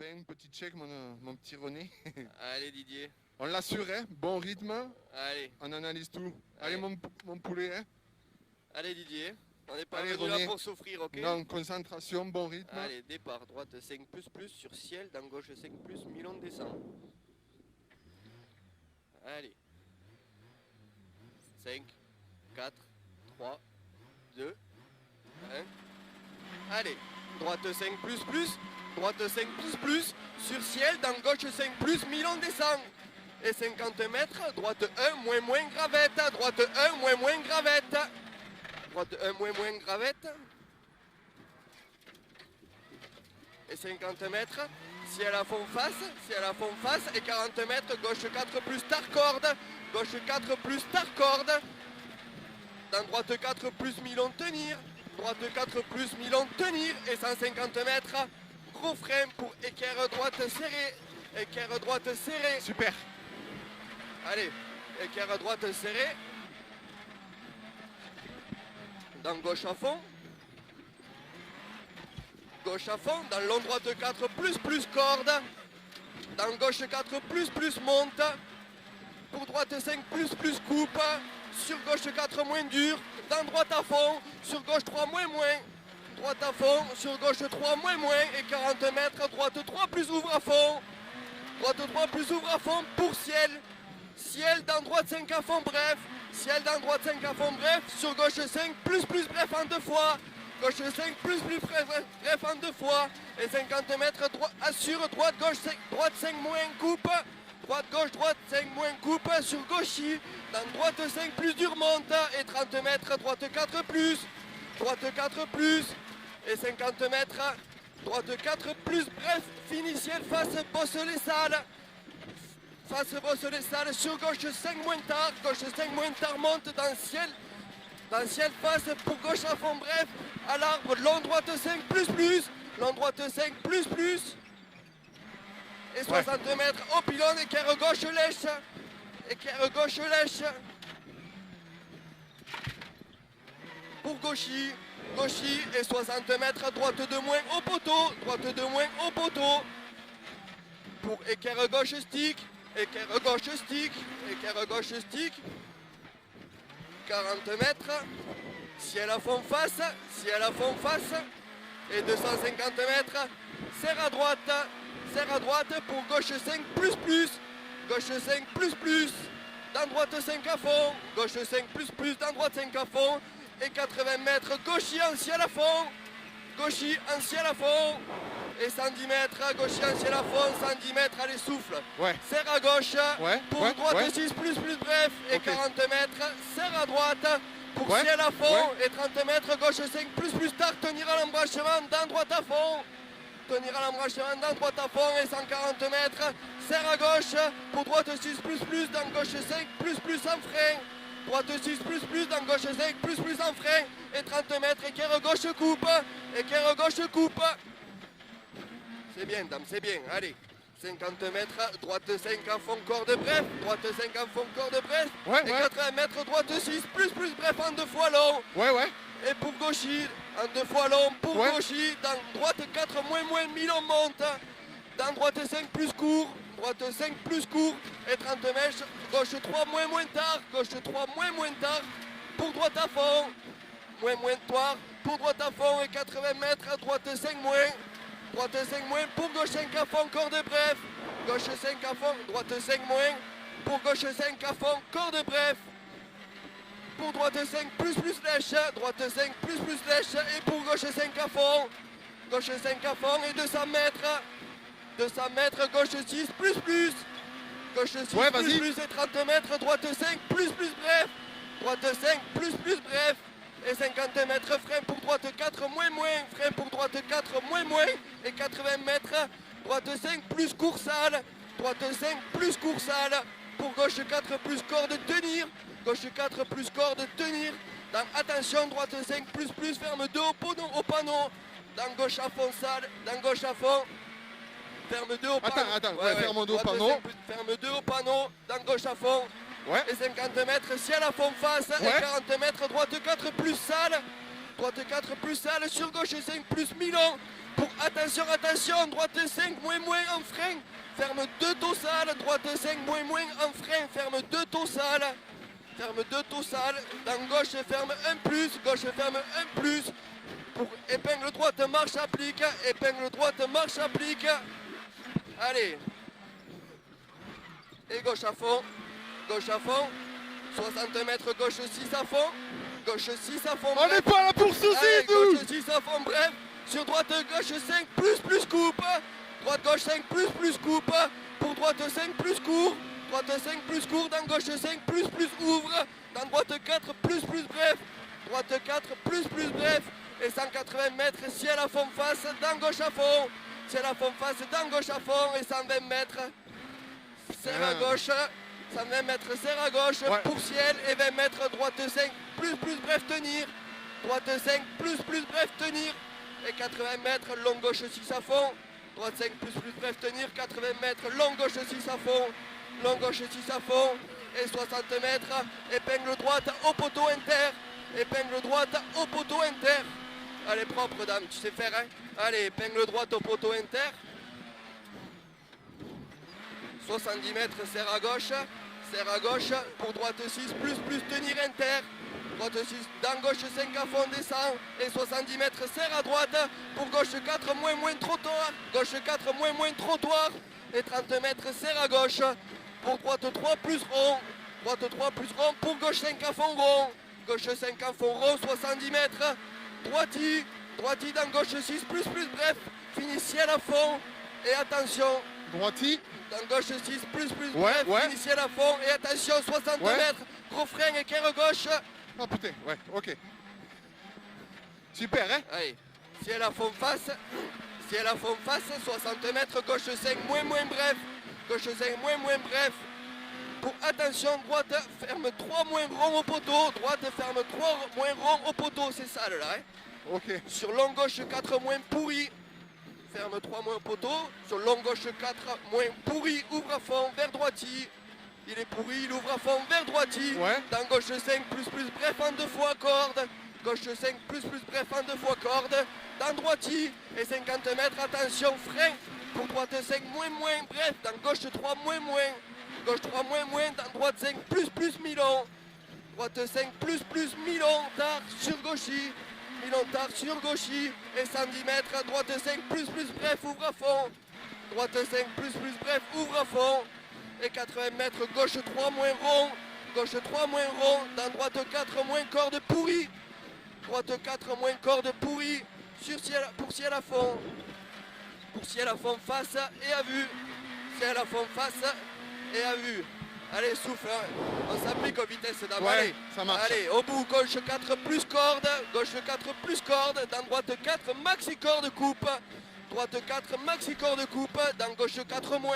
20, petit check mon petit René. Allez Didier. On l'assure, hein, bon rythme. Allez. On analyse tout. Allez mon poulet. Hein. Allez Didier. On n'est pas Allez, venu René. là pour souffrir, ok? Non, concentration, bon rythme. Allez, départ, droite 5++, sur ciel, dans gauche 5+, Milan descend. Allez. 5, 4, 3, 2, 1. Allez, droite 5++, droite 5++, sur ciel, dans gauche 5+, Milan descend. Et 50 mètres, droite 1, moins, gravette, droite 1, moins, gravette. Droite 1, moins, gravette. Et 50 mètres, ciel à fond face, et 40 mètres, gauche 4 plus tard corde, gauche 4 plus tard corde, dans droite 4 plus Milan tenir, droite 4 plus Milan tenir, et 150 mètres, gros frein pour équerre droite serrée, Super. Allez, équerre droite serrée, dans gauche à fond, dans long droite 4 plus corde, dans gauche 4 plus monte, pour droite 5 plus coupe, sur gauche 4 moins dur, dans droite à fond, sur gauche 3 moins, droite à fond, sur gauche 3 moins, et 40 mètres, droite 3 plus ouvre à fond, droite 3 plus ouvre à fond pour ciel dans droite 5 à fond bref, ciel dans droite 5 à fond bref, sur gauche 5 plus bref en deux fois, gauche 5 plus bref en deux fois, et 50 mètres, assure, droite 5 moins coupe, droite 5 moins coupe, sur gauchy, dans droite 5 plus dur monte, et 30 mètres, droite 4 plus, et 50 mètres, droite 4 plus, bref, fini ciel face, bosse les salles, sur gauche 5 moins tard, monte dans ciel face, pour gauche à fond bref, à l'arbre, long droite 5 plus, et 60 mètres au pylône, équerre gauche lèche, pour gauchy, et 60 mètres, droite de moins au poteau, pour équerre gauche stick, 40 mètres, ciel à fond face, et 250 mètres, serre à droite pour gauche 5 plus, dans droite 5 à fond, gauche 5 plus, dans droite 5 à fond, et 80 mètres, gauchy en ciel à fond, et 110 mètres, gauchy en ciel à fond, 110 mètres, allez souffle, serre à gauche, pour droite 6 plus bref, et 40 mètres, serre à droite, pour ciel à fond, et 30 mètres, gauche 5 plus tard, tenir à l'embranchement, dans droite à fond, et 140 mètres, serre à gauche, pour droite 6 plus, dans gauche 5 plus en frein, droite 6 plus, dans gauche 5 plus en frein, et 30 mètres, équerre gauche coupe, c'est bien dame, c'est bien, allez, 50 mètres, droite 5 à fond, corde bref, et 80 mètres, droite 6 plus bref en deux fois long, et pour gauchy, en deux fois long, pour gauchy, dans droite 4 moins, Milan monte, dans droite 5 plus court, et 30 mètres, gauche 3 moins tard, pour droite à fond, pour droite à fond, et 80 mètres, droite 5 moins, pour gauche 5 à fond, corde bref, gauche 5 à fond, droite 5 moins, pour gauche 5 à fond, corde bref, pour droite 5 plus lèche, et pour gauche 5 à fond, et 200 mètres, gauche 6 plus, et 30 mètres, droite 5 plus bref, et 50 mètres, frein pour droite 4 moins, et 80 mètres, droite 5 plus coursale, pour gauche 4 plus corde tenir, dans attention, droite 5 plus, ferme 2 au panneau, dans gauche à fond sale, ferme 2 au panneau. Ferme 2 au panneau. Ferme 2 au panneau, dans gauche à fond. Et 50 mètres, ciel à fond face, et 40 mètres, droite 4 plus sale, droite 4 plus Salle, sur gauche 5 plus Milan. Pour attention, attention, droite 5 moins moins en frein. Ferme 2 Tossal, droite 5 moins moins en frein. Ferme 2 Tossal. Ferme 2 Tossal. Dans gauche ferme 1 plus, gauche ferme 1 plus. Pour épingle droite, marche applique. Épingle droite, marche applique. Allez. Et gauche à fond. Gauche à fond. 60 mètres, gauche 6 à fond. Gauche 6 à fond. On n'est pas là pour soucis, Allez, nous. gauche 6 à fond, bref. Sur droite, gauche 5 plus coupe. Droite, gauche 5 plus coupe. Pour droite 5 plus court. Droite 5 plus court. Dans gauche 5 plus ouvre. Dans droite 4 plus bref. Droite 4 plus bref. Et 180 mètres, ciel à fond face. Dans gauche à fond. Ciel à fond face. Dans gauche à fond. Et 120 mètres. Serre à gauche. 120 mètres, serre à gauche. Ouais. Pour ciel. Et 20 mètres, droite 5 plus bref, tenir. Droite 5 plus bref, tenir. Et 80 mètres, long gauche 6 à fond. Droite 5 plus bref, tenir. 80 mètres, long gauche 6 à fond. Long gauche 6 à fond. Et 60 mètres, épingle droite au poteau inter. Épingle droite au poteau inter. Allez, propre dame, tu sais faire, hein. Allez, épingle droite au poteau inter. 70 mètres, serre à gauche. Serre à gauche. Pour droite 6 plus tenir inter. Droite 6, dans gauche 5 à fond, descend. Et 70 mètres, serre à droite. Pour gauche 4, moins trottoir. Gauche 4, moins trottoir. Et 30 mètres, serre à gauche. Pour droite 3 plus rond. Droite 3 plus rond. Pour gauche 5 à fond rond. Gauche 5 à fond rond, 70 mètres. Droiti. Droiti dans gauche 6 plus bref. Fini ciel à fond. Et attention. Droiti. Dans gauche 6 plus Ouais, bref. ouais. Fini ciel à fond. Et attention, 60 Ouais. mètres. Gros frein, équerre gauche. Oh putain, ouais, ok. Super, hein? Allez, ciel à fond face. Ciel à fond face, 60 mètres, gauche 5, moins bref. Gauche 5, moins bref. Pour attention, droite, ferme 3 moins rond au poteau. Droite, ferme 3 moins rond au poteau. C'est ça, là, hein. Ok. Sur long gauche 4 moins pourri. Ferme 3 moins au poteau. Sur long gauche 4 moins pourri. Ouvre à fond vers droiti. Il est pourri, il ouvre à fond vers droiti. Ouais. Dans gauche 5 plus bref en 2 fois corde. Gauche 5 plus bref en 2 fois corde. Dans droiti. Et 50 mètres, attention, frein. Pour droite 5 moins bref. Dans gauche 3 moins. Gauche 3 moins. Dans droite 5 plus Milan. Droite 5 plus Milan. Tard sur gauchi. Milan tard sur gauchi. Et 110 mètres. Droite 5 plus bref. Ouvre à fond. Droite 5 plus bref. Ouvre à fond. Et 80 mètres. Gauche 3 moins rond. Gauche 3 moins rond. Dans droite 4 moins corde pourri. Droite 4 moins corde pourri. Pour ciel à fond. Pour ciel à fond face et à vue. Ciel à fond face et à vue. Allez, souffle, hein. On s'applique aux vitesses d'avant. Ouais, Allez, ça marche. allez, au bout, gauche 4 plus corde. Gauche 4 plus corde. Dans droite 4, maxi corde coupe. Droite 4, maxi corde coupe. Dans gauche 4 moins.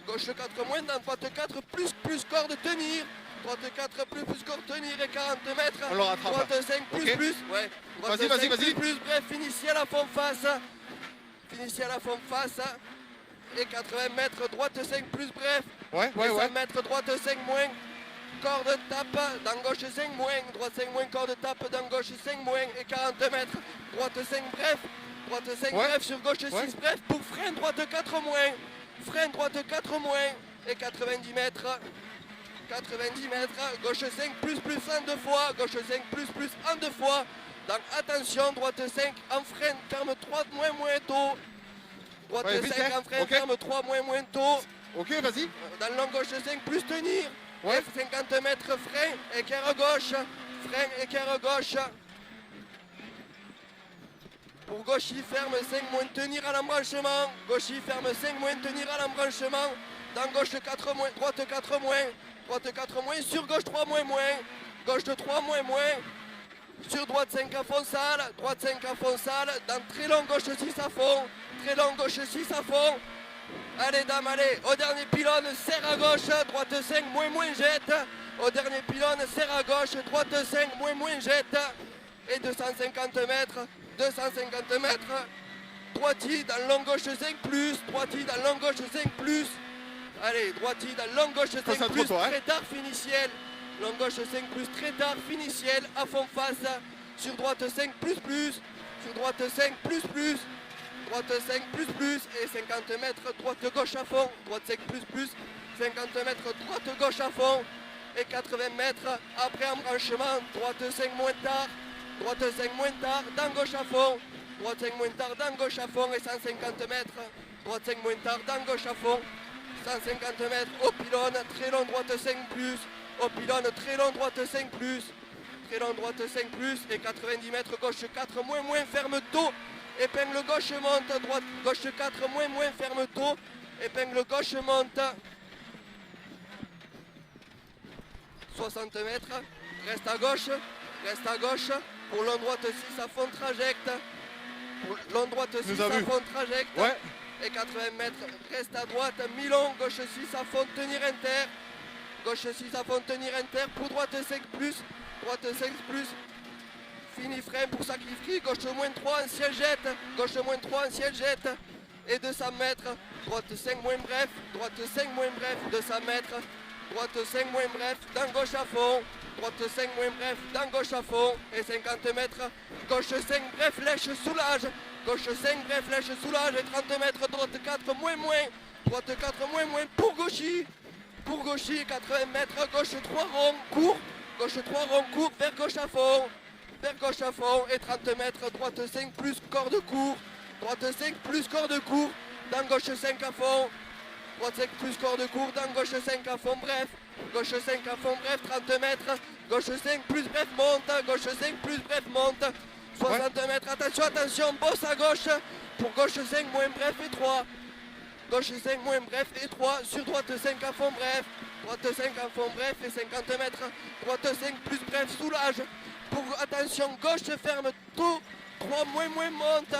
Gauche 4 moins. Dans droite 4 plus corde tenir. Droite 4 plus corde tenir et 40 mètres. On le rattrape. Droite 5 plus Ok. Ouais. Droite Vas-y, 5 vas-y. plus bref, finition à la fond face. Finition à la fond face. Et 80 mètres, droite 5 plus bref. Ouais, Et 100 mètres, droite 5 moins. Corde tape, dans gauche 5 moins. Droite 5 moins, corde tape, dans gauche 5 moins. Et 40 mètres, droite 5 bref. Droite 5 Ouais. bref, sur gauche 6 Ouais. bref. Pour frein, droite 4 moins. Frein, droite 4 moins. Et 90 mètres. 90 mètres, gauche 5 plus en 2 fois. Gauche 5 plus en 2 fois. Donc attention, droite 5 en frein, ferme 3 moins tôt. Droite Ouais, vite, 5 hein. en frein, Ok. ferme 3 moins tôt. Ok, vas-y. Dans le long gauche 5 plus tenir. Ouais. Et 50 mètres frein, équerre gauche. Frein, équerre gauche. Pour gauchy, ferme 5 moins tenir à l'embranchement. Gauchy, ferme 5 moins tenir à l'embranchement. Dans gauche 4 moins, droite 4 moins. Droite 4 moins, sur gauche 3 moins. Gauche de 3 moins. Sur droite 5 à fond salle, droite 5 à fond salle, dans très long gauche 6 à fond, très long gauche 6 à fond. Allez dame, allez, au dernier pylône, serre à gauche, droite 5, moins jette. Au dernier pylône, serre à gauche, droite 5, moins jette. Et 250 mètres, 250 mètres. Droiti dans long gauche 5 plus, droiti dans long gauche 5 plus. Allez, droiti dans long gauche 5 Passe un plus, trottoir, hein. très tard finiciel. Long gauche 5 plus, très tard finiciel, à fond face. sur droite 5 plus plus, sur droite 5 plus plus, droite 5 plus plus et 50 mètres, droite gauche à fond, droite 5 plus plus, 50 mètres, droite gauche à fond et 80 mètres après embranchement, droite 5 moins tard, droite 5 moins tard, dans gauche à fond, droite 5 moins tard, dans gauche à fond et 150 mètres, droite 5 moins tard, dans gauche à fond, 150 mètres au pylône, très long droite 5 plus, au pylône très long droite 5 plus, très long droite 5 plus et 90 mètres gauche 4 moins moins ferme tôt, épingle gauche monte, droite gauche 4 moins moins ferme tôt, épingle gauche monte, 60 mètres, reste à gauche, pour long droite 6 à fond trajecte, pour long droite 6 Nous a à vu. fond trajecte, Ouais. et 80 mètres, reste à droite, mi-long, gauche 6 à fond tenir inter, gauche 6 à fond tenir inter, pour droite 5 plus, droite 5 plus, fini frein pour sacrifier, gauche moins 3 en ciel jette, gauche moins 3 en ciel jette, et 200 mètres, droite 5 moins bref, droite 5 moins bref, 200 mètres, droite 5 moins bref, dans gauche à fond, droite 5 moins bref, dans gauche à fond, et 50 mètres, gauche 5 bref, lèche soulage, gauche 5 bref, lèche soulage, et 30 mètres, droite 4 moins moins, droite 4 moins moins, pour gauchy, 80 mètres, gauche 3 rond, court, gauche 3 rond, court, vers gauche à fond, et 30 mètres, droite 5 plus, corde court, droite 5 plus, corde court, dans gauche 5 à fond, droite 5 plus, corde court, dans gauche 5 à fond, bref, gauche 5 à fond, bref, 30 mètres, gauche 5 plus, bref, monte, gauche 5 plus, bref, monte, 60 mètres, attention, bosse à gauche, pour gauche 5 moins bref et 3, gauche 5 moins bref et 3, sur droite 5 à fond, bref, droite 5 à fond, bref, et 50 mètres, droite 5 plus, bref, soulage, pour, attention, gauche ferme, tout, 3 moins monte,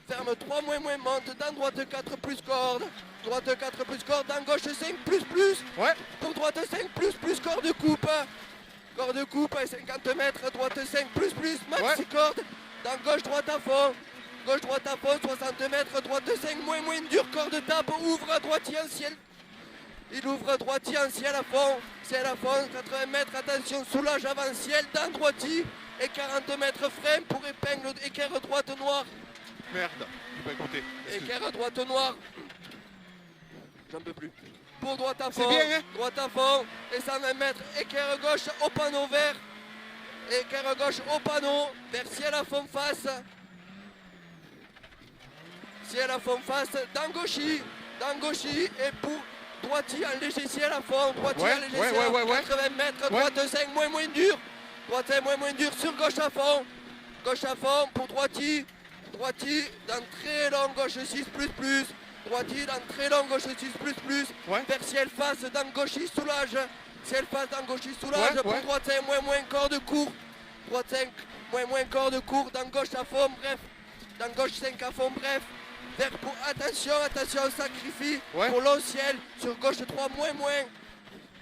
ferme 3 moins monte, dans droite 4 plus corde, droite 4 plus corde, dans gauche 5 plus, Ouais. pour droite 5 plus, corde coupe et 50 mètres, droite 5 plus, maxi corde, dans gauche droite à fond, 60 mètres, droite 5 moins dur, corde tape, ouvre droitier en ciel, il ouvre droitier en ciel à fond, 80 mètres, attention, soulage avant ciel, dans droitier, et 40 mètres frein pour épingle, équerre droite noire, Merde. Bah écoutez. excuse. équerre droite noire, j'en peux plus. Pour droite à C'est fond, bien, hein? droite à fond, et 120 mètres, équerre gauche au panneau vert, équerre gauche au panneau, vers ciel à fond face, dans gauchy, et pour droitier en léger ciel à fond, droitier Ouais, en léger ouais, ciel à ouais, fond, ouais. 80 mètres, Ouais. droite 5 moins dur, droite 5 moins dur, sur gauche à fond, pour droitier, dans très long, gauche 6 plus, droitier dans très long, gauche 6 plus, Ouais. vers ciel face, dans gauchy soulage, ciel face, dans gauchy soulage, Ouais, pour ouais. droite 5 moins corde court, droite 5 moins corde court, dans gauche à fond, bref, dans gauche 5 à fond, bref, vers pour, attention, sacrifie, Ouais. pour long ciel, sur gauche 3 moins,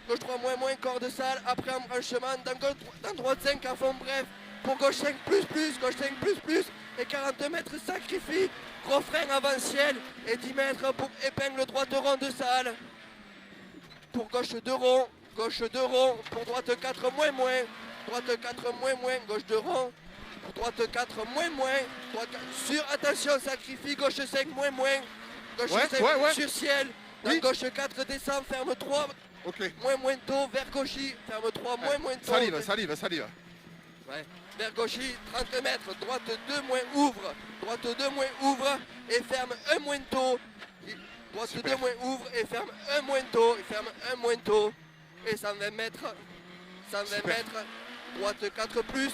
gauche 3 moins, corde sale, après embranchement, dans droite 5 à fond, bref, pour gauche 5 gauche 5 plus, et 40 mètres sacrifie, gros frein avant ciel, et 10 mètres pour épingle droite rond de salle, pour gauche 2 ronds, pour droite 4 moins, droite 4 moins, gauche 2 ronds, pour droite 4 moins, droite 4, sur, attention, sacrifie, gauche 5 moins, gauche Ouais, 5 ouais. sur ciel, dans Oui. gauche 4 descend, ferme 3, Ok. moins tôt, vers gauchy, ferme 3, moins tôt. Salive. Ouais. Vers gauchy, 30 mètres, droite 2 moins ouvre, et ferme 1 moins tôt. Droite Super. 2 moins ouvre et ferme 1 moins tôt, et 120 mètres, Super. droite 4 plus,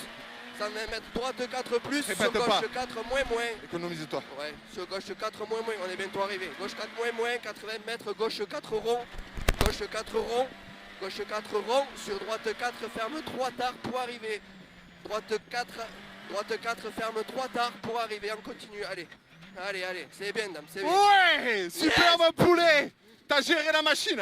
120 mètres, droite 4 plus, sur Répète gauche pas. 4 moins, Économise-toi. ouais, sur gauche 4 moins, on est bientôt arrivé, gauche 4 moins, 80 mètres, gauche 4 rond, gauche 4 rond, sur droite 4, ferme 3 tard pour arriver, droite 4, ferme 3 tard pour arriver, on continue, allez, c'est bien, dame, c'est bien. Ouais. Superbe poulet. T'as géré la machine.